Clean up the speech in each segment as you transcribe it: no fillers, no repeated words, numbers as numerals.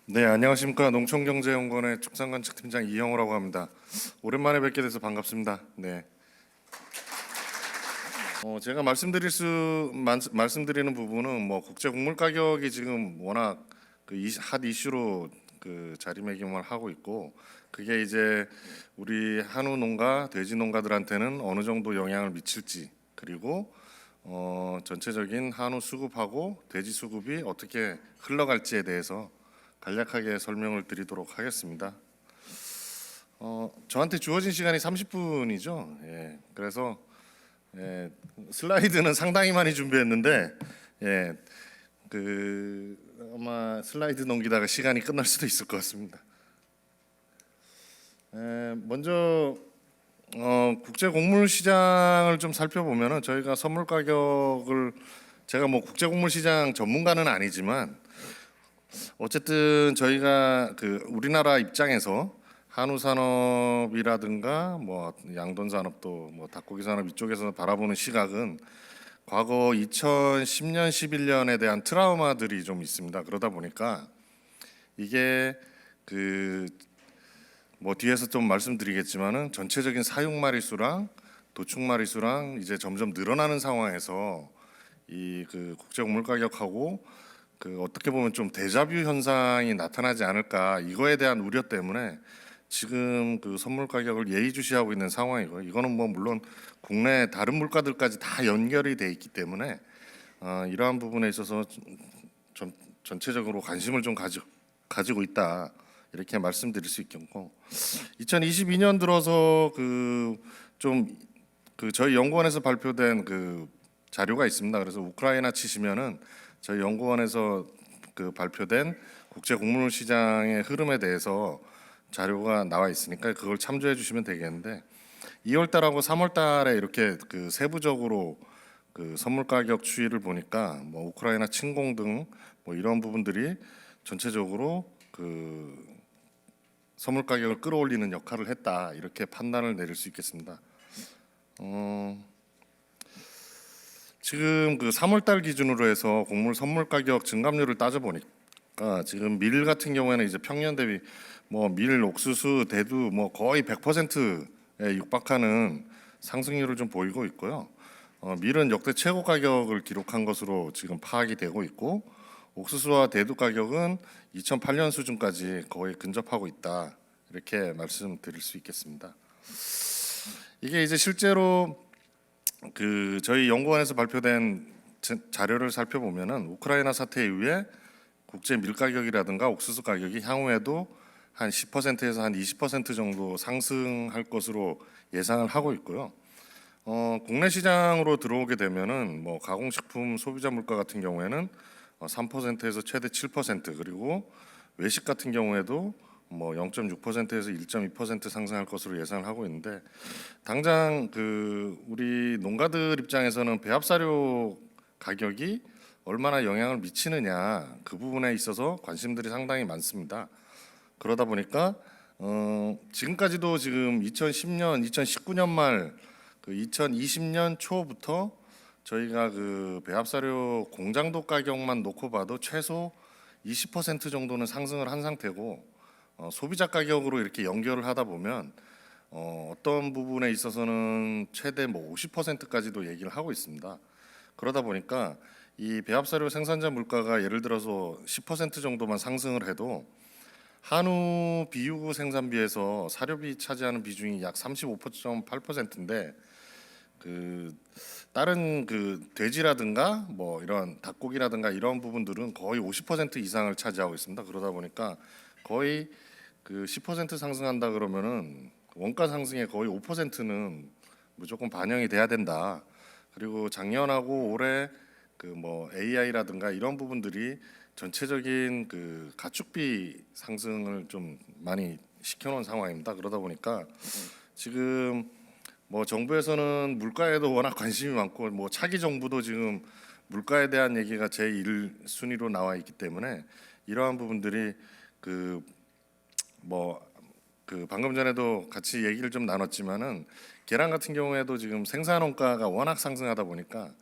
네, 안녕하십니까. 농촌경제연구원의 축산관측팀장 이형우라고 합니다. 오랜만에 뵙게 돼서 반갑습니다. 네. 제가 말씀드리는 부분은 뭐 국제 곡물 가격이 지금 워낙 핫 이슈로 자리매김을 하고 있고, 그게 이제 우리 한우 농가, 돼지 농가들한테는 어느 정도 영향을 미칠지, 그리고 전체적인 한우 수급하고 돼지 수급이 어떻게 흘러갈지에 대해서 간략하게 설명을 드리도록 하겠습니다. 저한테 주어진 시간이 30분이죠. 예, 그래서 슬라이드는 상당히 많이 준비했는데, 예, 아마 슬라이드 넘기다가 시간이 끝날 수도 있을 것 같습니다. 먼저 국제 곡물 시장을 좀 살펴보면은 저희가 선물 가격을, 제가 뭐 국제 곡물 시장 전문가는 아니지만 어쨌든 저희가 우리나라 입장에서 한우 산업이라든가 뭐 양돈 산업도 뭐 닭고기 산업 이쪽에서 바라보는 시각은 과거 2010년, 11년에 대한 트라우마들이 좀 있습니다. 그러다 보니까 이게 뭐 뒤에서 좀 말씀드리겠지만은 전체적인 사육 마리수랑 도축 마리수랑 이제 점점 늘어나는 상황에서 국제 곡물 가격하고 어떻게 보면 좀 데자뷰 현상이 나타나지 않을까, 이거에 대한 우려 때문에 지금 선물 가격을 예의주시하고 있는 상황이고요. 이거는 뭐 물론 국내 다른 물가들까지 다 연결이 돼 있기 때문에 이러한 부분에 있어서 전체적으로 관심을 좀 가지고 있다, 이렇게 말씀드릴 수 있겠고, 2022년 들어서 저희 연구원에서 발표된 자료가 있습니다. 그래서 우크라이나 치시면은 저희 연구원에서 발표된 국제 곡물 시장의 흐름에 대해서 자료가 나와 있으니까 그걸 참조해 주시면 되겠는데, 2월 달하고 3월 달에 이렇게 세부적으로 선물 가격 추이를 보니까 뭐 우크라이나 침공 등 뭐 이런 부분들이 전체적으로 선물 가격을 끌어올리는 역할을 했다, 이렇게 판단을 내릴 수 있겠습니다. 지금 3월 달 기준으로 해서 곡물 선물 가격 증감률을 따져 보니까 지금 밀 같은 경우에는 이제 평년 대비 뭐 밀, 옥수수, 대두 뭐 거의 100%에 육박하는 상승률을 좀 보이고 있고요. 밀은 역대 최고 가격을 기록한 것으로 지금 파악이 되고 있고, 옥수수와 대두 가격은 2008년 수준까지 거의 근접하고 있다, 이렇게 말씀드릴 수 있겠습니다. 이게 이제 실제로 저희 연구원에서 발표된 자료를 살펴보면은 우크라이나 사태 이후에 국제 밀 가격이라든가 옥수수 가격이 향후에도 한 10%에서 한 20% 정도 상승할 것으로 예상을 하고 있고요. 국내 시장으로 들어오게 되면은 뭐 가공식품 소비자 물가 같은 경우에는 3%에서 최대 7%, 그리고 외식 같은 경우에도 뭐 0.6%에서 1.2% 상승할 것으로 예상을 하고 있는데, 당장 우리 농가들 입장에서는 배합사료 가격이 얼마나 영향을 미치느냐, 그 부분에 있어서 관심들이 상당히 많습니다. 그러다 보니까 지금까지도 지금 2010년, 2019년 말 2020년 초부터 저희가 배합사료 공장도 가격만 놓고 봐도 최소 20% 정도는 상승을 한 상태고, 소비자 가격으로 이렇게 연결을 하다 보면 어떤 부분에 있어서는 최대 뭐 50%까지도 얘기를 하고 있습니다. 그러다 보니까 이 배합사료 생산자 물가가 예를 들어서 10% 정도만 상승을 해도 한우 비유구 생산비에서 사료비 차지하는 비중이 약 35.8%인데, 다른 돼지라든가 뭐 이런 닭고기라든가 이런 부분들은 거의 50% 이상을 차지하고 있습니다. 그러다 보니까 거의 10% 상승한다 그러면은 원가 상승의 거의 5%는 무조건 반영이 돼야 된다. 그리고 작년하고 올해 뭐 AI라든가 이런 부분들이 전체적인 가축비 상승을 좀 많이 시켜놓은 상황입니다. 그러다 보니까 지금 뭐 정부에서는 물가에도 워낙 관심이 많고, 뭐 차기 정부도 지금 물가에 대한 얘기가 제1순위로 나와 있기 때문에 이러한 부분들이 방금 전에도 같이 얘기를 좀 나눴지만은 계란 같은 경우에도 지금 생산 원가가 워낙 상승하다 보니까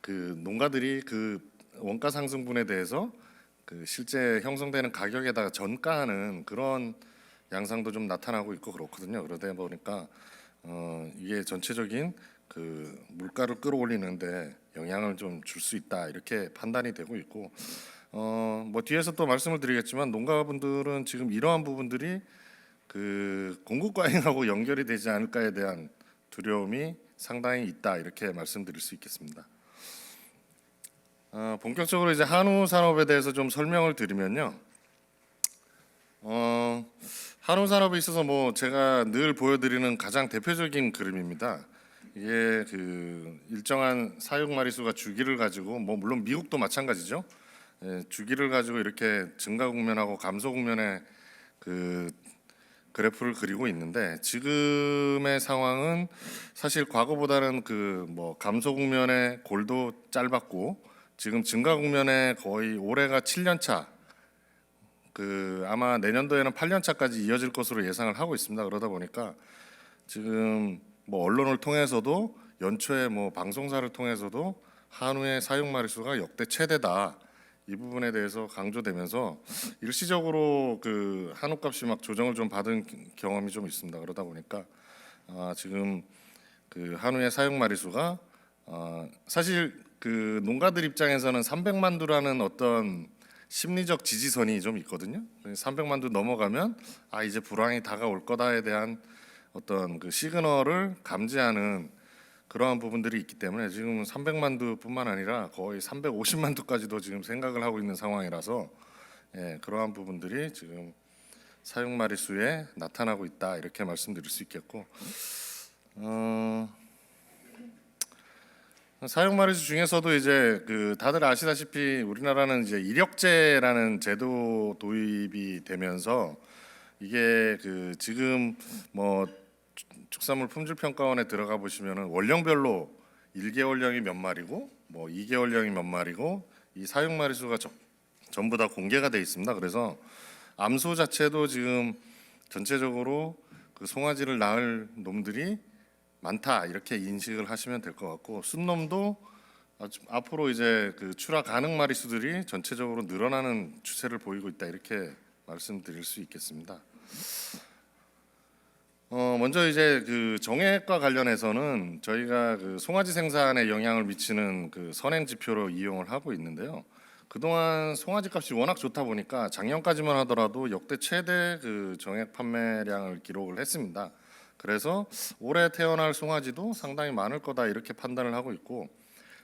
농가들이 원가 상승분에 대해서 그 실제 형성되는 가격에다가 전가하는 그런 양상도 좀 나타나고 있고 그렇거든요. 그러다 보니까 이게 전체적인 그 물가를 끌어올리는데 영향을 좀 줄 수 있다 이렇게 판단이 되고 있고 뭐 뒤에서 또 말씀을 드리겠지만 농가분들은 지금 이러한 부분들이 그 공급 과잉하고 연결이 되지 않을까에 대한 두려움이 상당히 있다 이렇게 말씀드릴 수 있겠습니다. 본격적으로 이제 한우 산업에 대해서 좀 설명을 드리면요. 한우 산업에 있어서 뭐 제가 늘 보여드리는 가장 대표적인 그림입니다. 이게 그 일정한 사육 마리수가 주기를 가지고 뭐 물론 미국도 마찬가지죠. 예, 주기를 가지고 이렇게 증가 국면하고 감소 국면의 그 그래프를 그리고 있는데 지금의 상황은 사실 과거보다는 그 뭐 감소 국면의 골도 짧았고 지금 증가 국면에 거의 올해가 7년 차, 그 아마 내년도에는 8년 차까지 이어질 것으로 예상을 하고 있습니다. 그러다 보니까 지금 뭐 언론을 통해서도 연초에 뭐 방송사를 통해서도 한우의 사육 마리수가 역대 최대다. 이 부분에 대해서 강조되면서 일시적으로 그 한우값이 막 조정을 좀 받은 경험이 좀 있습니다. 그러다 보니까 지금 그 한우의 사육 마리수가 사실 그 농가들 입장에서는 300만 두라는 어떤 심리적 지지선이 좀 있거든요. 300만 두 넘어가면 이제 불황이 다가올 거다에 대한 어떤 그 시그널을 감지하는 그러한 부분들이 있기 때문에 지금 300만 두뿐만 아니라 거의 350만 두까지도 지금 생각을 하고 있는 상황이라서 그러한 부분들이 지금 사육 마리수에 나타나고 있다 이렇게 말씀드릴 수 있겠고 사육 마리수 중에서도 이제 그 다들 아시다시피 우리나라는 이제 이력제라는 제도 도입이 되면서 이게 그 지금 뭐 축산물 품질 평가원에 들어가 보시면은 원령별로 1개월령이 몇 마리고 뭐 2개월령이 몇 마리고 이 사육 마리수가 전부 다 공개가 돼 있습니다. 그래서 암소 자체도 지금 전체적으로 그 송아지를 낳을 놈들이 많다 이렇게 인식을 하시면 될 것 같고 순놈도 앞으로 이제 그 출하 가능 마리수들이 전체적으로 늘어나는 추세를 보이고 있다 이렇게 말씀드릴 수 있겠습니다. 먼저 이제 그 정액과 관련해서는 저희가 그 송아지 생산에 영향을 미치는 그 선행 지표로 이용을 하고 있는데요. 그동안 송아지 값이 워낙 좋다 보니까 작년까지만 하더라도 역대 최대 그 정액 판매량을 기록을 했습니다. 그래서 올해 태어날 송아지도 상당히 많을 거다 이렇게 판단을 하고 있고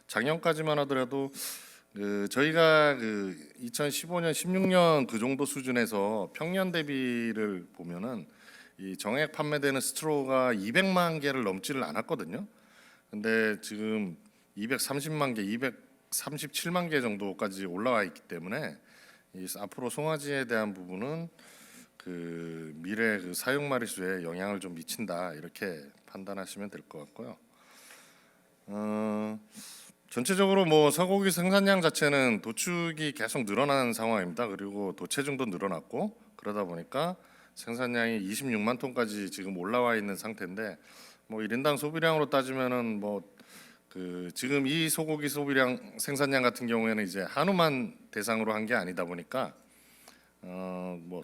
작년까지만 하더라도 그 저희가 그 2015년, 16년 그 정도 수준에서 평년 대비를 보면은 이 정액 판매되는 스트로가 200만 개를 넘지를 않았거든요. 근데 지금 230만 개, 237만 개 정도까지 올라와 있기 때문에 이 앞으로 송아지에 대한 부분은 그 미래 그 사육 마리수에 영향을 좀 미친다 이렇게 판단하시면 될 것 같고요. 전체적으로 뭐 소고기 생산량 자체는 도축이 계속 늘어나는 상황입니다. 그리고 도체중도 늘어났고 그러다 보니까 생산량이 26만 톤까지 지금 올라와 있는 상태인데 뭐 1인당 소비량으로 따지면은 뭐 그 지금 이 소고기 소비량 생산량 같은 경우에는 이제 한우만 대상으로 한 게 아니다 보니까 뭐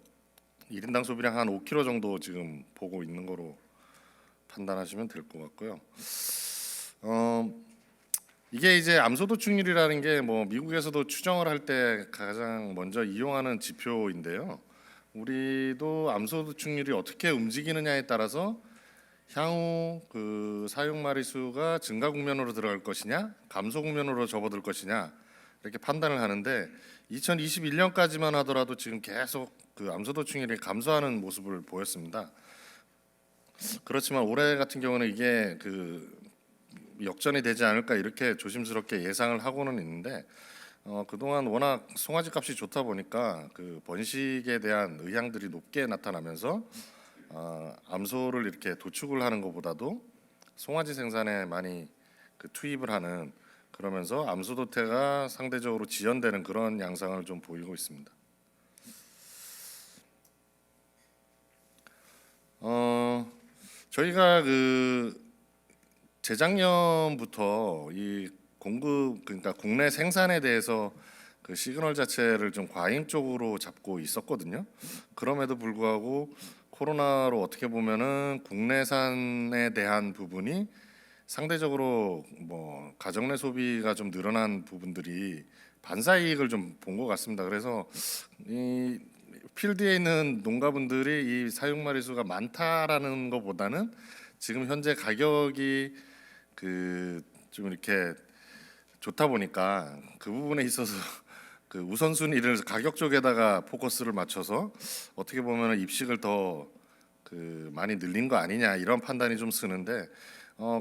1인당 소비량 한 5kg 정도 지금 보고 있는 거로 판단하시면 될 것 같고요. 이게 이제 암소 도축률이라는 게 뭐 미국에서도 추정을 할 때 가장 먼저 이용하는 지표인데요. 우리도 암소 도축률이 어떻게 움직이느냐에 따라서 향후 그 사육 마리수가 증가 국면으로 들어갈 것이냐, 감소 국면으로 접어들 것이냐 이렇게 판단을 하는데 2021년까지만 하더라도 지금 계속 그 암소 도축률이 감소하는 모습을 보였습니다. 그렇지만 올해 같은 경우는 이게 그 역전이 되지 않을까 이렇게 조심스럽게 예상을 하고는 있는데 그동안 워낙 송아지 값이 좋다 보니까 그 번식에 대한 의향들이 높게 나타나면서 암소를 이렇게 도축을 하는 것보다도 송아지 생산에 많이 그 투입을 하는 그러면서 암소 도태가 상대적으로 지연되는 그런 양상을 좀 보이고 있습니다. 저희가 그 재작년부터 이 공급 그러니까 국내 생산에 대해서 그 시그널 자체를 좀 과잉 쪽으로 잡고 있었거든요. 그럼에도 불구하고 코로나로 어떻게 보면은 국내산에 대한 부분이 상대적으로 뭐 가정 내 소비가 좀 늘어난 부분들이 반사이익을 좀 본 것 같습니다. 그래서 이 필드에 있는 농가분들이 이 사육 마리수가 많다라는 것보다는 지금 현재 가격이 그 좀 이렇게 좋다 보니까 그 부분에 있어서 그 우선순위를 가격 쪽에다가 포커스를 맞춰서 어떻게 보면 입식을 더 그 많이 늘린 거 아니냐 이런 판단이 좀 쓰는데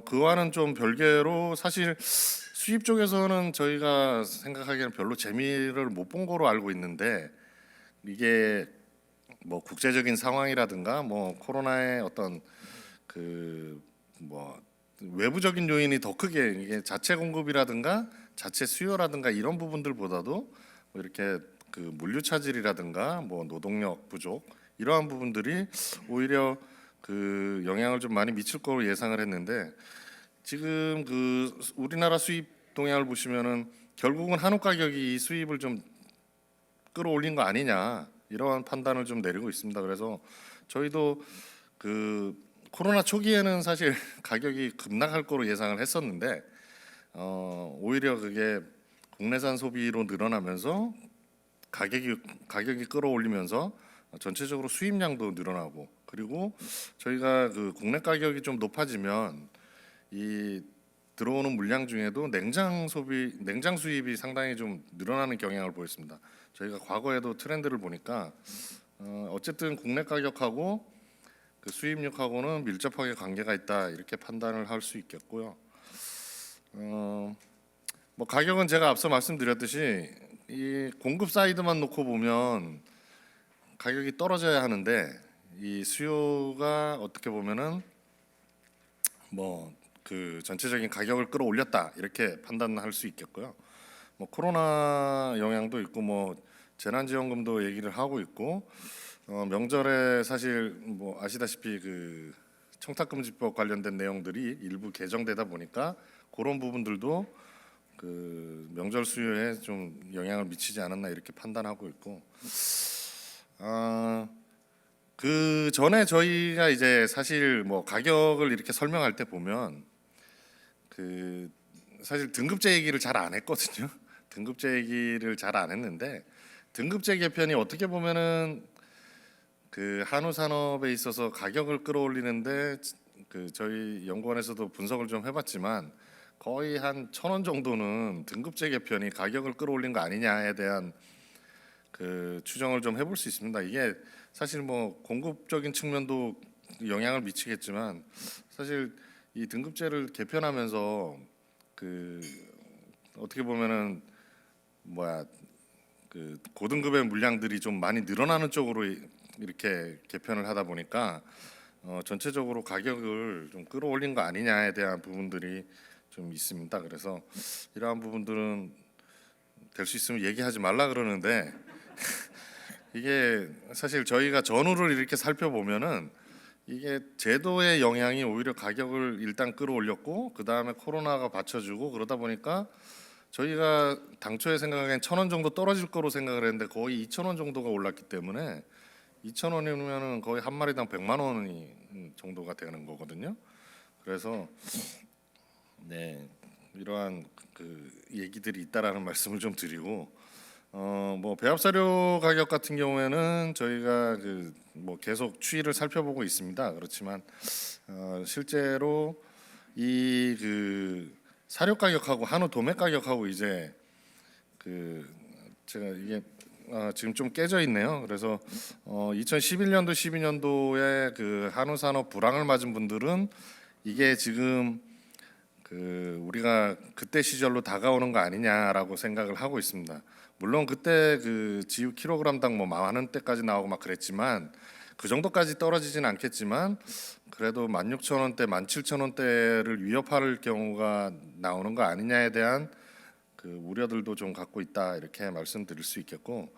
그와는 좀 별개로 사실 수입 쪽에서는 저희가 생각하기에는 별로 재미를 못 본 거로 알고 있는데 이게 뭐 국제적인 상황이라든가 뭐 코로나의 어떤 그 뭐 외부적인 요인이 더 크게 이게 자체 공급이라든가 자체 수요라든가 이런 부분들보다도 뭐 이렇게 그 물류 차질이라든가 뭐 노동력 부족 이러한 부분들이 오히려 그 영향을 좀 많이 미칠 거로 예상을 했는데 지금 그 우리나라 수입 동향을 보시면은 결국은 한우 가격이 이 수입을 좀 끌어올린 거 아니냐 이러한 판단을 좀 내리고 있습니다. 그래서 저희도 그 코로나 초기에는 사실 가격이 급락할 거로 예상을 했었는데 오히려 그게 국내산 소비로 늘어나면서 가격이 끌어올리면서 전체적으로 수입량도 늘어나고 그리고 저희가 그 국내 가격이 좀 높아지면 이 들어오는 물량 중에도 냉장 수입이 상당히 좀 늘어나는 경향을 보였습니다. 저희가 과거에도 트렌드를 보니까 어쨌든 국내 가격하고 그 수입력하고는 밀접하게 관계가 있다 이렇게 판단을 할 수 있겠고요. 뭐 가격은 제가 앞서 말씀드렸듯이 이 공급 사이드만 놓고 보면 가격이 떨어져야 하는데 이 수요가 어떻게 보면은 뭐 그 전체적인 가격을 끌어올렸다 이렇게 판단할 수 있겠고요. 뭐 코로나 영향도 있고 뭐 재난지원금도 얘기를 하고 있고 명절에 사실 뭐 아시다시피 그 청탁금지법 관련된 내용들이 일부 개정되다 보니까 그런 부분들도 그 명절 수요에 좀 영향을 미치지 않았나 이렇게 판단하고 있고 그 전에 저희가 이제 사실 뭐 가격을 이렇게 설명할 때 보면 그 사실 등급제 얘기를 잘 안 했거든요. 등급제 얘기를 잘 안 했는데 등급제 개편이 어떻게 보면은 그 한우 산업에 있어서 가격을 끌어올리는데 그 저희 연구원에서도 분석을 좀 해봤지만 거의 한 1,000원 정도는 등급제 개편이 가격을 끌어올린 거 아니냐에 대한 그 추정을 좀 해볼 수 있습니다. 이게 사실 뭐 공급적인 측면도 영향을 미치겠지만 사실 이 등급제를 개편하면서 그 어떻게 보면은 뭐야 그 고등급의 물량들이 좀 많이 늘어나는 쪽으로 이렇게 개편을 하다 보니까 전체적으로 가격을 좀 끌어올린 거 아니냐에 대한 부분들이 좀 있습니다. 그래서 이러한 부분들은 될 수 있으면 얘기하지 말라 그러는데 이게 사실 저희가 전후를 이렇게 살펴보면은 이게 제도의 영향이 오히려 가격을 일단 끌어올렸고 그 다음에 코로나가 받쳐주고 그러다 보니까 저희가 당초에 생각엔 1,000원 정도 떨어질 거로 생각을 했는데 거의 2,000원 정도가 올랐기 때문에 2,000원이면은 거의 한 마리당 100만 원이 정도가 되는 거거든요. 그래서 네 이러한 그 얘기들이 있다라는 말씀을 좀 드리고 뭐 배합사료 가격 같은 경우에는 저희가 그 뭐 계속 추이를 살펴보고 있습니다. 그렇지만 실제로 이 그 사료 가격하고 한우 도매 가격하고 이제 그 제가 이게 지금 좀 깨져 있네요. 그래서 2011년도 12년도에 그 한우 산업 불황을 맞은 분들은 이게 지금 그 우리가 그때 시절로 다가오는 거 아니냐라고 생각을 하고 있습니다. 물론 그때 그 지유 킬로그램당 뭐 10,000원대까지 나오고 막 그랬지만 그 정도까지 떨어지진 않겠지만 그래도 16,000원대, 17,000원대를 위협할 경우가 나오는 거 아니냐에 대한 그 우려들도 좀 갖고 있다 이렇게 말씀드릴 수 있겠고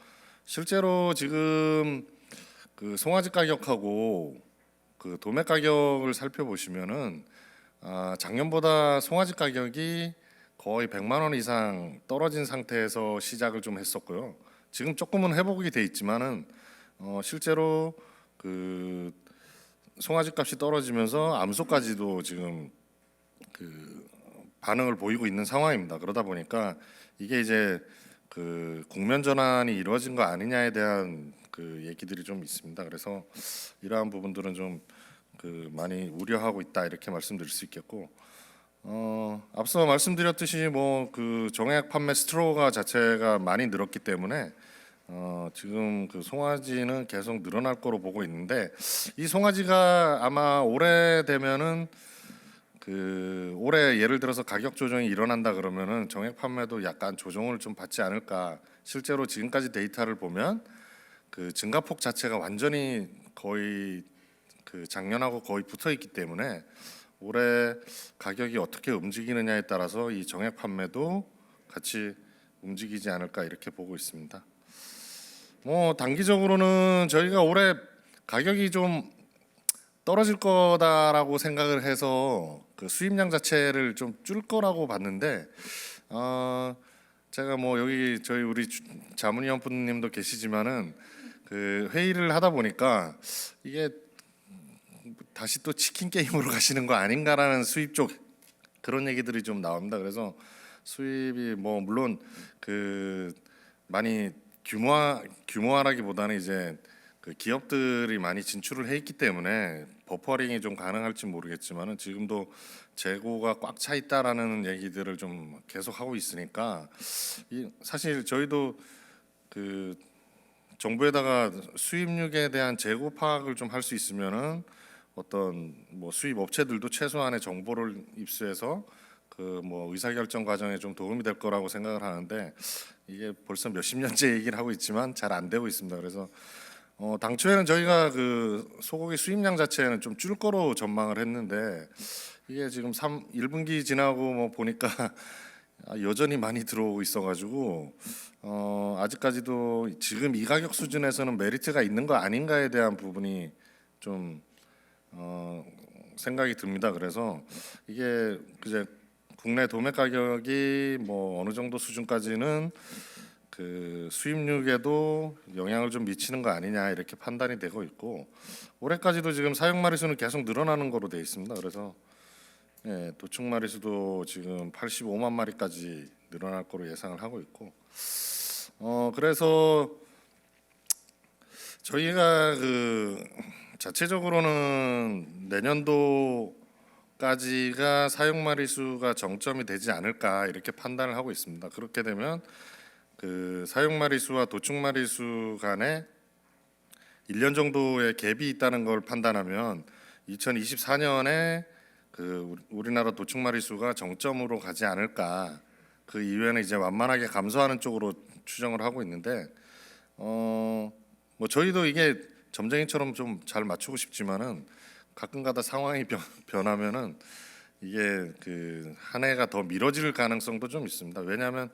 실제로 지금 그 송아지 가격하고 그 도매 가격을 살펴보시면은 작년보다 송아지 가격이 거의 100만 원 이상 떨어진 상태에서 시작을 좀 했었고요. 지금 조금은 회복이 돼 있지만은 실제로 그 송아지 값이 떨어지면서 암소까지도 지금 그 반응을 보이고 있는 상황입니다. 그러다 보니까 이게 이제 그 국면 전환이 이루어진 거 아니냐에 대한 그 얘기들이 좀 있습니다. 그래서 이러한 부분들은 좀 그 많이 우려하고 있다 이렇게 말씀드릴 수 있겠고, 앞서 말씀드렸듯이 뭐 그 정액 판매 스트로가 자체가 많이 늘었기 때문에 지금 그 송아지는 계속 늘어날 거로 보고 있는데, 이 송아지가 아마 올해 되면은 그 올해 예를 들어서 가격 조정이 일어난다 그러면은 정액 판매도 약간 조정을 좀 받지 않을까. 실제로 지금까지 데이터를 보면 그 증가폭 자체가 완전히 거의 그 작년하고 거의 붙어 있기 때문에 올해 가격이 어떻게 움직이느냐에 따라서 이 정액 판매도 같이 움직이지 않을까 이렇게 보고 있습니다. 뭐 단기적으로는 저희가 올해 가격이 좀 떨어질 거다라고 생각을 해서 그 수입량 자체를 좀 줄 거라고 봤는데, 제가 뭐 여기 저희 우리 자문위원님도 계시지만은 그 회의를 하다 보니까 이게 다시 또 치킨 게임으로 가시는 거 아닌가라는 수입 쪽 그런 얘기들이 좀 나옵니다. 그래서 수입이 뭐 물론 그 많이 규모화라기보다는 이제 그 기업들이 많이 진출을 해 있기 때문에 버퍼링이 좀 가능할지 모르겠지만은 지금도 재고가 꽉 차 있다라는 얘기들을 좀 계속 하고 있으니까 사실 저희도 그 정부에다가 수입육에 대한 재고 파악을 좀 할 수 있으면은 어떤 뭐 수입 업체들도 최소한의 정보를 입수해서 그 뭐 의사결정 과정에 좀 도움이 될 거라고 생각을 하는데, 이게 벌써 몇십 년째 얘기를 하고 있지만 잘 안 되고 있습니다. 그래서 당초에는 저희가 그 소고기 수입량 자체는 좀 줄 거로 전망을 했는데, 이게 지금 1분기 지나고 뭐 보니까 여전히 많이 들어오고 있어가지고 아직까지도 지금 이 가격 수준에서는 메리트가 있는 거 아닌가에 대한 부분이 좀 생각이 듭니다. 그래서 이게 이제 국내 도매 가격이 뭐 어느 정도 수준까지는 그 수입육에도 영향을 좀 미치는 거 아니냐 이렇게 판단이 되고 있고, 올해까지도 지금 사육 마리수는 계속 늘어나는 거로 돼 있습니다. 그래서 도축 마리수도 지금 85만 마리까지 늘어날 거로 예상을 하고 있고, 그래서 저희가 그 자체적으로는 내년도까지가 사육 마리수가 정점이 되지 않을까 이렇게 판단을 하고 있습니다. 그렇게 되면 그 사육 마리수와 도축 마리수 간에 1년 정도의 갭이 있다는 걸 판단하면 2024년에 그 우리나라 도축 마리수가 정점으로 가지 않을까. 그 이후에는 이제 완만하게 감소하는 쪽으로 추정을 하고 있는데, 뭐 저희도 이게 점쟁이처럼 좀 잘 맞추고 싶지만은 가끔가다 상황이 변하면은 이게 그 한 해가 더 미뤄질 가능성도 좀 있습니다. 왜냐하면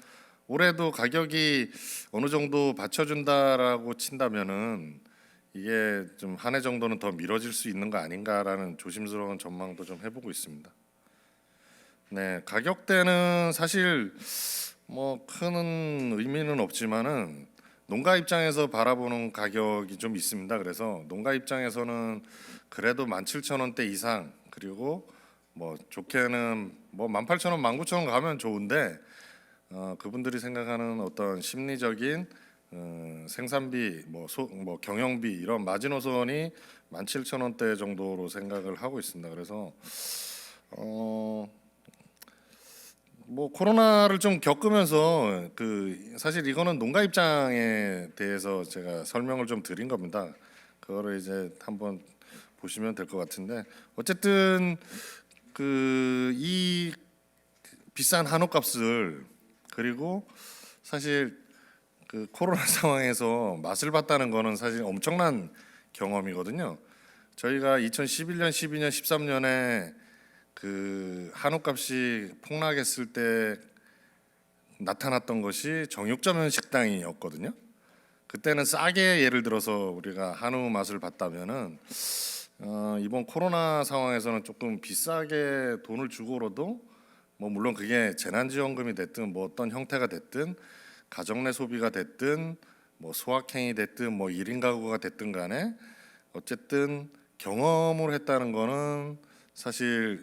올해도 가격이 어느 정도 받쳐준다라고 친다면은 이게 좀 한 해 정도는 더 미뤄질 수 있는 거 아닌가라는 조심스러운 전망도 좀 해보고 있습니다. 네, 가격대는 사실 뭐 큰 의미는 없지만은 농가 입장에서 바라보는 가격이 좀 있습니다. 그래서 농가 입장에서는 그래도 17,000원대 이상, 그리고 뭐 좋게는 뭐 18,000원, 19,000원 가면 좋은데 그분들이 생각하는 어떤 심리적인 생산비, 뭐 경영비 이런 마지노선이 17,000원대 정도로 생각을 하고 있습니다. 그래서 뭐 코로나를 좀 겪으면서 그 사실 이거는 농가 입장에 대해서 제가 설명을 좀 드린 겁니다. 그거를 이제 한번 보시면 될 것 같은데, 어쨌든 그 이 비싼 한우값을, 그리고 사실 그 코로나 상황에서 맛을 봤다는 거는 사실 엄청난 경험이거든요. 저희가 2011년, 12년, 13년에 그 한우값이 폭락했을 때 나타났던 것이 정육점 식당이었거든요. 그때는 싸게 예를 들어서 우리가 한우 맛을 봤다면은 이번 코로나 상황에서는 조금 비싸게 돈을 주고라도 뭐 물론 그게 재난지원금이 됐든 뭐 어떤 형태가 됐든 가정 내 소비가 됐든 뭐 소확행이 됐든 뭐 1인 가구가 됐든 간에 어쨌든 경험을 했다는 거는 사실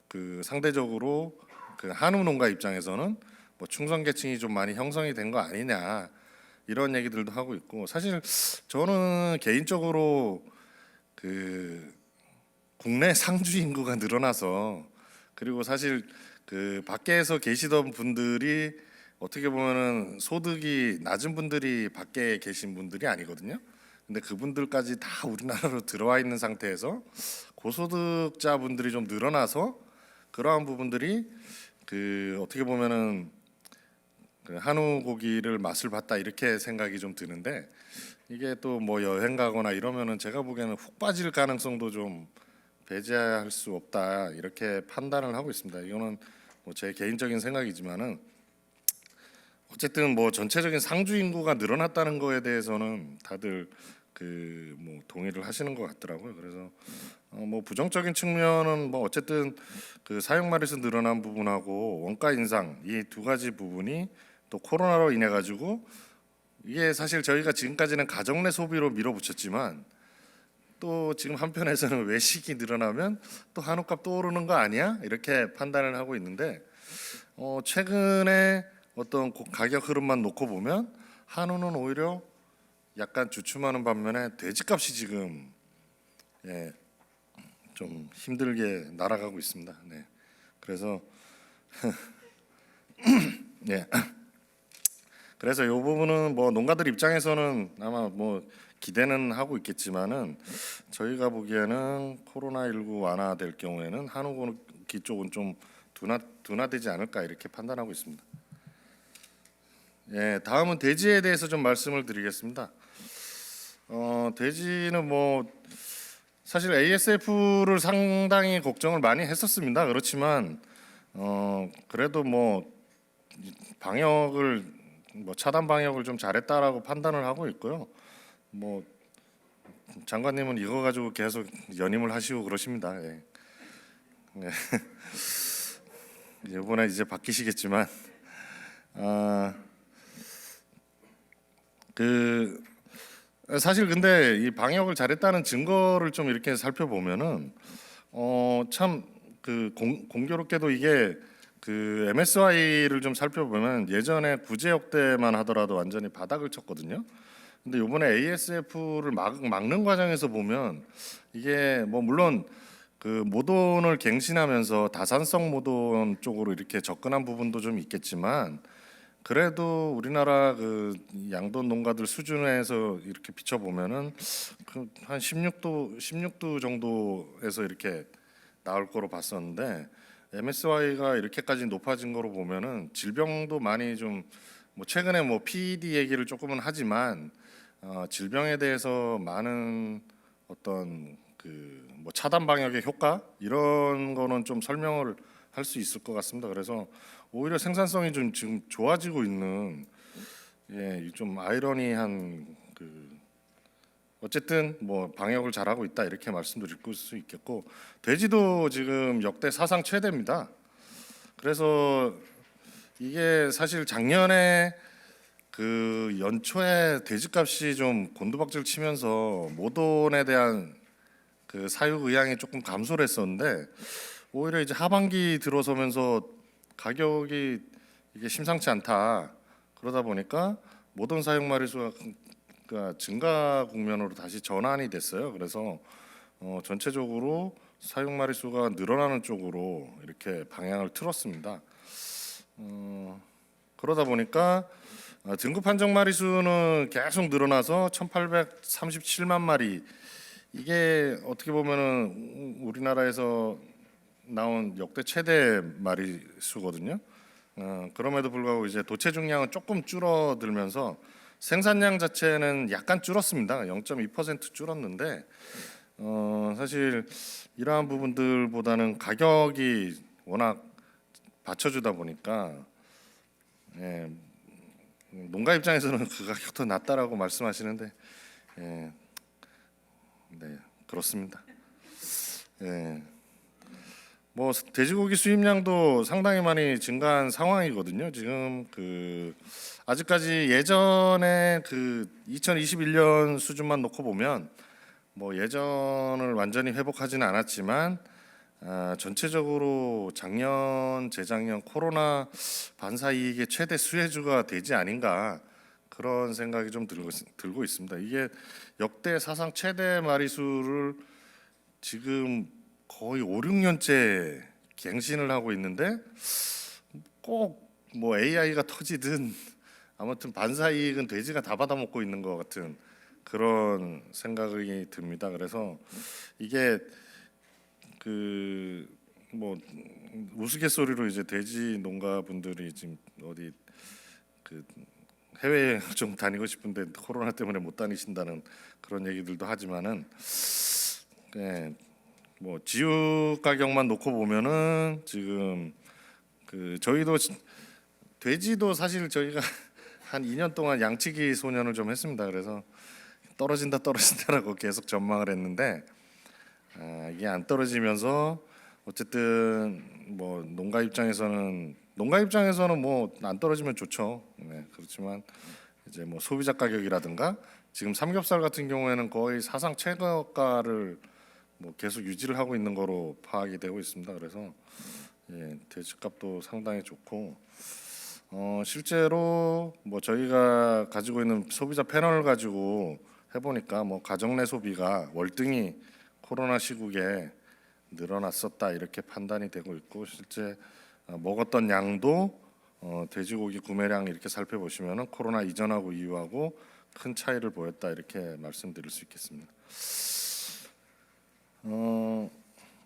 그 상대적으로 그 한우 농가 입장에서는 뭐 충성 계층이 좀 많이 형성이 된 거 아니냐 이런 얘기들도 하고 있고, 사실 저는 개인적으로 그 국내 상주 인구가 늘어나서, 그리고 사실 그 밖에서 계시던 분들이 어떻게 보면은 소득이 낮은 분들이 밖에 계신 분들이 아니거든요. 근데 그분들까지 다 우리나라로 들어와 있는 상태에서 고소득자 분들이 좀 늘어나서 그러한 부분들이 그 어떻게 보면은 그 한우 고기를 맛을 봤다 이렇게 생각이 좀 드는데, 이게 또 뭐 여행 가거나 이러면은 제가 보기에는 훅 빠질 가능성도 좀 배제할 수 없다 이렇게 판단을 하고 있습니다. 이거는 뭐 제 개인적인 생각이지만은 어쨌든 뭐 전체적인 상주 인구가 늘어났다는 거에 대해서는 다들 그 뭐 동의를 하시는 것 같더라고요. 그래서 뭐 부정적인 측면은 뭐 어쨌든 그 사육 마리수 늘어난 부분하고 원가 인상 이 두 가지 부분이 또 코로나로 인해 가지고, 이게 사실 저희가 지금까지는 가정 내 소비로 밀어붙였지만 또 지금 한편에서는 외식이 늘어나면 또 한우값 또 오르는 거 아니야? 이렇게 판단을 하고 있는데, 최근에 어떤 가격 흐름만 놓고 보면 한우는 오히려 약간 주춤하는 반면에 돼지값이 지금 예, 좀 힘들게 날아가고 있습니다. 네. 그래서 예. 그래서 이 부분은 뭐 농가들 입장에서는 아마 뭐 기대는 하고 있겠지만은 저희가 보기에는 코로나19 완화될 경우에는 한우고기 쪽은 좀 둔화되지 않을까 이렇게 판단하고 있습니다. 예, 다음은 돼지에 대해서 좀 말씀을 드리겠습니다. 돼지는 뭐 사실 ASF를 상당히 걱정을 많이 했었습니다. 그렇지만 그래도 뭐 방역을 뭐 차단 방역을 좀 잘했다라고 판단을 하고 있고요. 뭐 장관님은 이거 가지고 계속 연임을 하시고 그러십니다. 예. 예. 이번에 이제 바뀌시겠지만 그 사실 근데 이 방역을 잘했다는 증거를 좀 이렇게 살펴보면은 참 그 공교롭게도 이게 그 MSY를 좀 살펴보면 예전에 구제역 때만 하더라도 완전히 바닥을 쳤거든요. 근데 이번에 ASF를 막는 과정에서 보면 이게 뭐 물론 그 모돈을 갱신하면서 다산성 모돈 쪽으로 이렇게 접근한 부분도 좀 있겠지만, 그래도 우리나라 그 양돈 농가들 수준에서 이렇게 비춰보면은 그한 16도 정도에서 이렇게 나올 거로 봤었는데, MSY가 이렇게까지 높아진 거로 보면은 질병도 많이 좀 뭐 최근에 뭐 PED 얘기를 조금은 하지만 질병에 대해서 많은 어떤 그 뭐 차단 방역의 효과 이런 거는 좀 설명을 할 수 있을 것 같습니다. 그래서 오히려 생산성이 좀 지금 좋아지고 있는, 예, 좀 아이러니한 그 어쨌든 뭐 방역을 잘하고 있다 이렇게 말씀드릴 수 있겠고, 돼지도 지금 역대 사상 최대입니다. 그래서 이게 사실 작년에 그 연초에 돼지값이 좀 곤두박질 치면서 모돈에 대한 그 사육 의향이 조금 감소를 했었는데, 오히려 이제 하반기 들어서면서 가격이 이게 심상치 않다. 그러다 보니까 모던 사육 마리수가 증가 국면으로 다시 전환이 됐어요. 그래서 전체적으로 사육 마리수가 늘어나는 쪽으로 이렇게 방향을 틀었습니다. 그러다 보니까 등급 판정 마리수는 계속 늘어나서 1,837만 마리. 이게 어떻게 보면은 우리나라에서 나온 역대 최대 마리수거든요. 그럼에도 불구하고 이제 도체 중량은 조금 줄어들면서 생산량 자체는 약간 줄었습니다. 0.2% 줄었는데 사실 이러한 부분들보다는 가격이 워낙 받쳐주다 보니까, 예, 농가 입장에서는 그 가격도 낮다라고 말씀하시는데, 예, 네, 그렇습니다. 예. 뭐 돼지고기 수입량도 상당히 많이 증가한 상황이거든요. 지금 아직까지 예전에 2021년 수준만 놓고 보면 뭐 예전을 완전히 회복하지는 않았지만 전체적으로 작년, 재작년 코로나 반사 이익의 최대 수혜주가 되지 아닌가 그런 생각이 좀 들고 있습니다. 이게 역대 사상 최대 마리수를 지금 거의 5, 6년째 갱신을 하고 있는데 꼭 뭐 AI가 터지든 아무튼 반사 이익은 돼지가 다 받아먹고 있는 것 같은 그런 생각이 듭니다. 그래서 이게 뭐 우스갯소리로 이제 돼지 농가분들이 지금 어디 해외에 좀 다니고 싶은데 코로나 때문에 못 다니신다는 그런 얘기들도 하지만은 예, 뭐 지육 가격만 놓고 보면은 지금 저희도 돼지도 사실 저희가 한 2년 동안 양치기 소년을 좀 했습니다. 그래서 떨어진다라고 계속 전망을 했는데 이게 안 떨어지면서 어쨌든 뭐 농가 입장에서는 뭐 안 떨어지면 좋죠. 네, 그렇지만 이제 뭐 소비자 가격이라든가 지금 삼겹살 같은 경우에는 거의 사상 최고가를 뭐 계속 유지를 하고 있는 거로 파악이 되고 있습니다. 그래서 돼지값도 상당히 좋고 실제로 뭐 저희가 가지고 있는 소비자 패널을 가지고 해보니까 뭐 가정 내 소비가 월등히 코로나 시국에 늘어났었다 이렇게 판단이 되고 있고 실제 먹었던 양도 돼지고기 구매량 이렇게 살펴보시면은 코로나 이전하고 이후하고 큰 차이를 보였다 이렇게 말씀드릴 수 있겠습니다.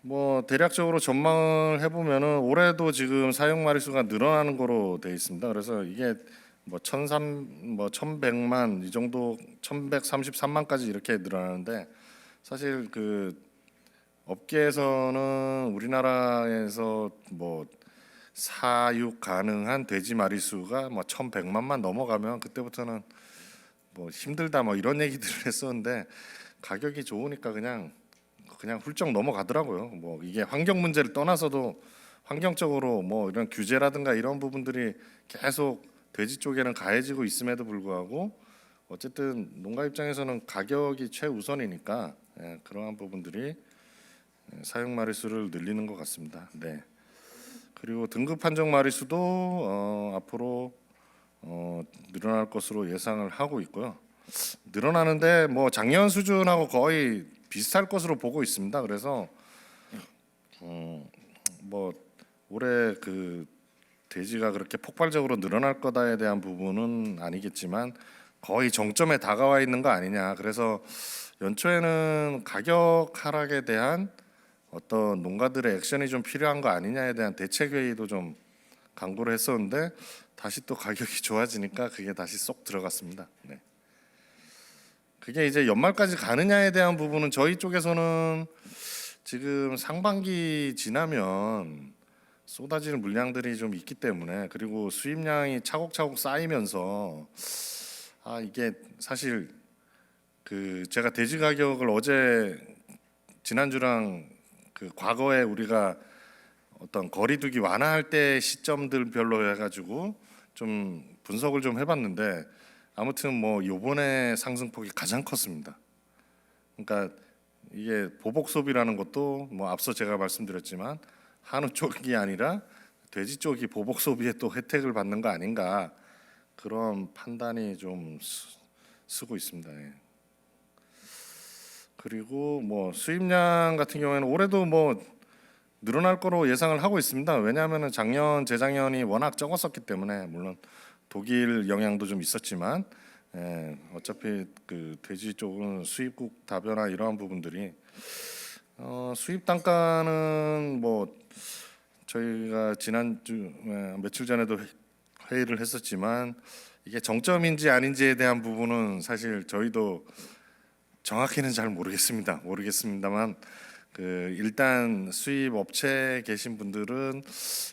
뭐 대략적으로 전망을 해보면은 올해도 지금 사용 마리수가 늘어나는 거로 돼 있습니다. 그래서 이게 뭐 1,100만 이 정도 1,133만까지 이렇게 늘어나는데 사실 업계에서는 우리나라에서 뭐 사육 가능한 돼지 마리수가 뭐 1,100만만 넘어가면 그때부터는 뭐 힘들다 뭐 이런 얘기들을 했었는데 가격이 좋으니까 그냥 훌쩍 넘어가더라고요. 뭐 이게 환경 문제를 떠나서도 환경적으로 뭐 이런 규제라든가 이런 부분들이 계속 돼지 쪽에는 가해지고 있음에도 불구하고 어쨌든 농가 입장에서는 가격이 최우선이니까 그러한 부분들이 사육 마리수를 늘리는 것 같습니다. 네. 그리고 등급 판정 마리수도 앞으로 늘어날 것으로 예상을 하고 있고요. 늘어나는데 뭐 작년 수준하고 거의 비슷할 것으로 보고 있습니다. 그래서 뭐 올해 돼지가 그렇게 폭발적으로 늘어날 거다에 대한 부분은 아니겠지만 거의 정점에 다가와 있는 거 아니냐. 그래서 연초에는 가격 하락에 대한 어떤 농가들의 액션이 좀 필요한 거 아니냐에 대한 대책 회의도 좀 강구를 했었는데 다시 또 가격이 좋아지니까 그게 다시 쏙 들어갔습니다. 네. 그게 이제 연말까지 가느냐에 대한 부분은 저희 쪽에서는 지금 상반기 지나면 쏟아지는 물량들이 좀 있기 때문에 그리고 수입량이 차곡차곡 쌓이면서 이게 사실 제가 돼지 가격을 어제 지난주랑 과거에 우리가 어떤 거리두기 완화할 때 시점들별로 해가지고 좀 분석을 좀 해봤는데 아무튼 뭐 요번에 상승폭이 가장 컸습니다. 그러니까 이게 보복 소비라는 것도 뭐 앞서 제가 말씀드렸지만 한우 쪽이 아니라 돼지 쪽이 보복 소비에 또 혜택을 받는 거 아닌가 그런 판단이 좀 쓰고 있습니다. 예. 그리고 뭐 수입량 같은 경우에는 올해도 뭐 늘어날 거로 예상을 하고 있습니다. 왜냐하면 작년, 재작년이 워낙 적었었기 때문에 물론 독일 영향도 좀 있었지만 어차피 돼지 쪽은 수입국 다변화 이러한 부분들이 수입 단가는 뭐 저희가 지난주 며칠 전에도 회의를 했었지만 이게 정점인지 아닌지에 대한 부분은 사실 저희도 정확히는 잘 모르겠습니다만 일단 수입 업체에 계신 분들은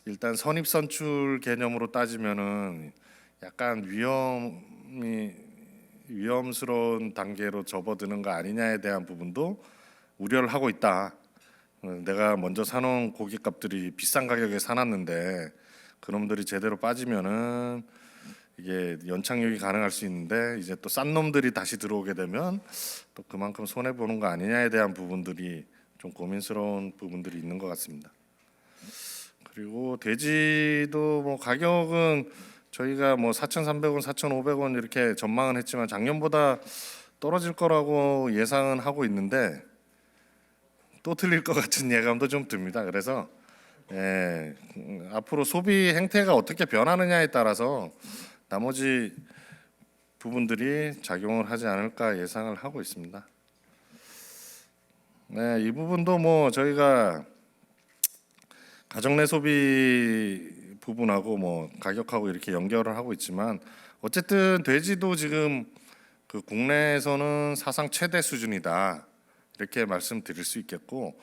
일단 선입 선출 개념으로 따지면은 약간 위험스러운 단계로 접어드는 거 아니냐에 대한 부분도 우려를 하고 있다. 내가 먼저 사놓은 고깃값들이 비싼 가격에 사놨는데 그놈들이 제대로 빠지면은 이게 연착륙이 가능할 수 있는데 이제 또 싼 놈들이 다시 들어오게 되면 또 그만큼 손해 보는 거 아니냐에 대한 부분들이 좀 고민스러운 부분들이 있는 것 같습니다. 그리고 돼지도 뭐 가격은 저희가 뭐 4,300원, 4,500원 이렇게 전망은 했지만 작년보다 떨어질 거라고 예상은 하고 있는데 또 틀릴 것 같은 예감도 좀 듭니다. 그래서 앞으로 소비 행태가 어떻게 변하느냐에 따라서 나머지 부분들이 작용을 하지 않을까 예상을 하고 있습니다. 네, 이 부분도 뭐 저희가 가정 내 소비 부분하고 뭐 가격하고 이렇게 연결을 하고 있지만 어쨌든 돼지도 지금 그 국내에서는 사상 최대 수준이다 이렇게 말씀드릴 수 있겠고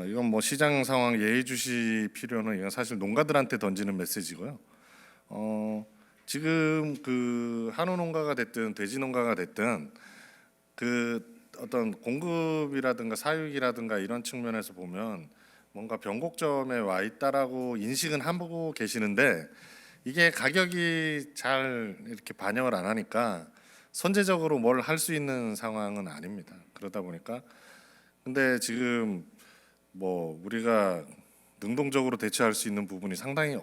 이건 뭐 시장 상황 예의주시 필요는 이건 사실 농가들한테 던지는 메시지고요. 지금 그 한우 농가가 됐든 돼지 농가가 됐든 그 어떤 공급이라든가 사육이라든가 이런 측면에서 보면 뭔가 변곡점에 와 있다라고 인식은 하고 계시는데 이게 가격이 잘 이렇게 반영을 안 하니까 선제적으로 뭘 할 수 있는 상황은 아닙니다. 그러다 보니까 근데 지금 뭐 우리가 능동적으로 대처할 수 있는 부분이 상당히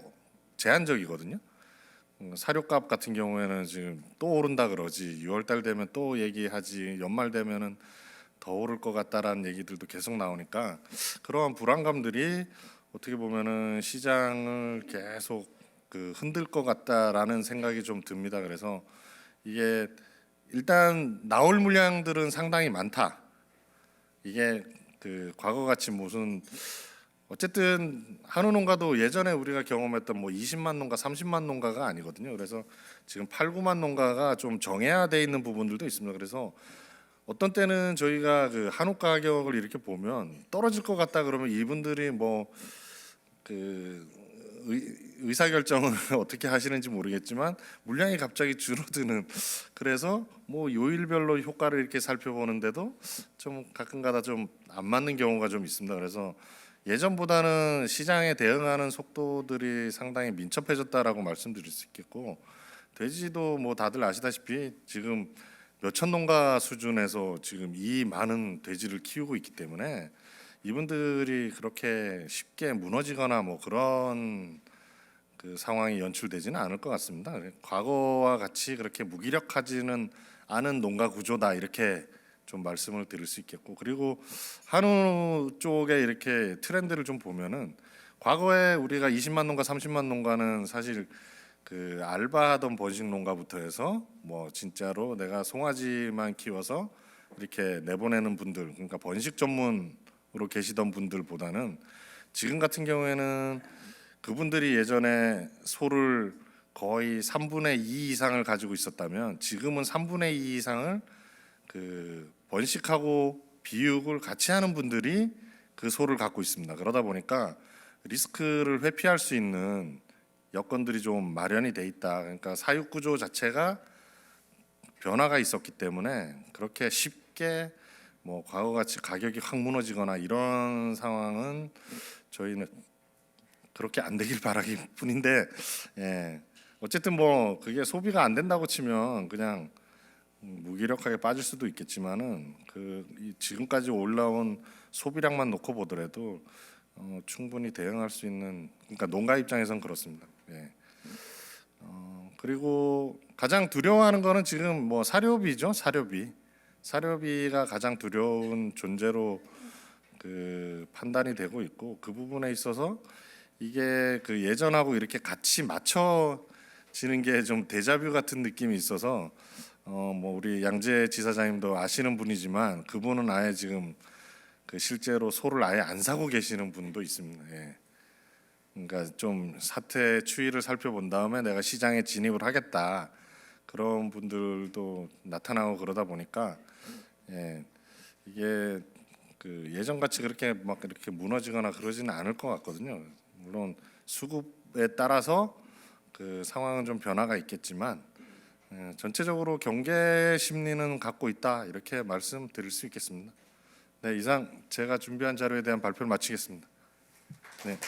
제한적이거든요. 사료값 같은 경우에는 지금 또 오른다 그러지 6월 달 되면 또 얘기하지 연말 되면은 더 오를 것 같다라는 얘기들도 계속 나오니까 그러한 불안감들이 어떻게 보면은 시장을 계속 그 흔들 것 같다라는 생각이 좀 듭니다. 그래서 이게 일단 나올 물량들은 상당히 많다. 이게 그 과거같이 무슨 어쨌든 한우 농가도 예전에 우리가 경험했던 뭐 20만 농가, 30만 농가가 아니거든요. 그래서 지금 8, 9만 농가가 좀 정해야돼 있는 부분들도 있습니다. 그래서 어떤 때는 저희가 그 한우 가격을 이렇게 보면 떨어질 것 같다 그러면 이분들이 뭐 그 의사 결정을 어떻게 하시는지 모르겠지만 물량이 갑자기 줄어드는 그래서 뭐 요일별로 효과를 이렇게 살펴보는데도 좀 가끔가다 좀 안 맞는 경우가 좀 있습니다. 그래서 예전보다는 시장에 대응하는 속도들이 상당히 민첩해졌다라고 말씀드릴 수 있겠고 돼지도 뭐 다들 아시다시피 지금 몇천 농가 수준에서 지금 이 많은 돼지를 키우고 있기 때문에 이분들이 그렇게 쉽게 무너지거나 뭐 그런 그 상황이 연출되지는 않을 것 같습니다. 과거와 같이 그렇게 무기력하지는 않은 농가 구조다 이렇게 좀 말씀을 드릴 수 있겠고 그리고 한우 쪽에 이렇게 트렌드를 좀 보면은 과거에 우리가 20만 농가, 30만 농가는 사실 그 알바하던 번식 농가부터 해서 뭐 진짜로 내가 송아지만 키워서 이렇게 내보내는 분들 그러니까 번식 전문으로 계시던 분들보다는 지금 같은 경우에는 그분들이 예전에 소를 거의 3분의 2 이상을 가지고 있었다면 지금은 3분의 2 이상을 그 번식하고 비육을 같이 하는 분들이 그 소를 갖고 있습니다. 그러다 보니까 리스크를 회피할 수 있는 여건들이 좀 마련이 돼 있다. 그러니까 사육 구조 자체가 변화가 있었기 때문에 그렇게 쉽게 뭐 과거같이 가격이 확 무너지거나 이런 상황은 저희는 그렇게 안 되길 바라기 뿐인데 어쨌든 뭐 그게 소비가 안 된다고 치면 그냥 무기력하게 빠질 수도 있겠지만은 지금까지 올라온 소비량만 놓고 보더라도 충분히 대응할 수 있는 그러니까 농가 입장에선 그렇습니다. 그리고 가장 두려워하는 거는 지금 뭐 사료비죠. 사료비가 가장 두려운 존재로 그 판단이 되고 있고 그 부분에 있어서 이게 그 예전하고 이렇게 같이 맞춰지는 게 좀 데자뷰 같은 느낌이 있어서 뭐 우리 양재 지사장님도 아시는 분이지만 그분은 아예 지금 그 실제로 소를 아예 안 사고 계시는 분도 있습니다. 그러니까 좀 사태 추이를 살펴본 다음에 내가 시장에 진입을 하겠다 그런 분들도 나타나고 그러다 보니까 이게 그 예전 같이 그렇게 막 이렇게 무너지거나 그러지는 않을 것 같거든요. 물론 수급에 따라서 그 상황은 좀 변화가 있겠지만 전체적으로 경계 심리는 갖고 있다 이렇게 말씀드릴 수 있겠습니다. 네, 이상 제가 준비한 자료에 대한 발표를 마치겠습니다. 네.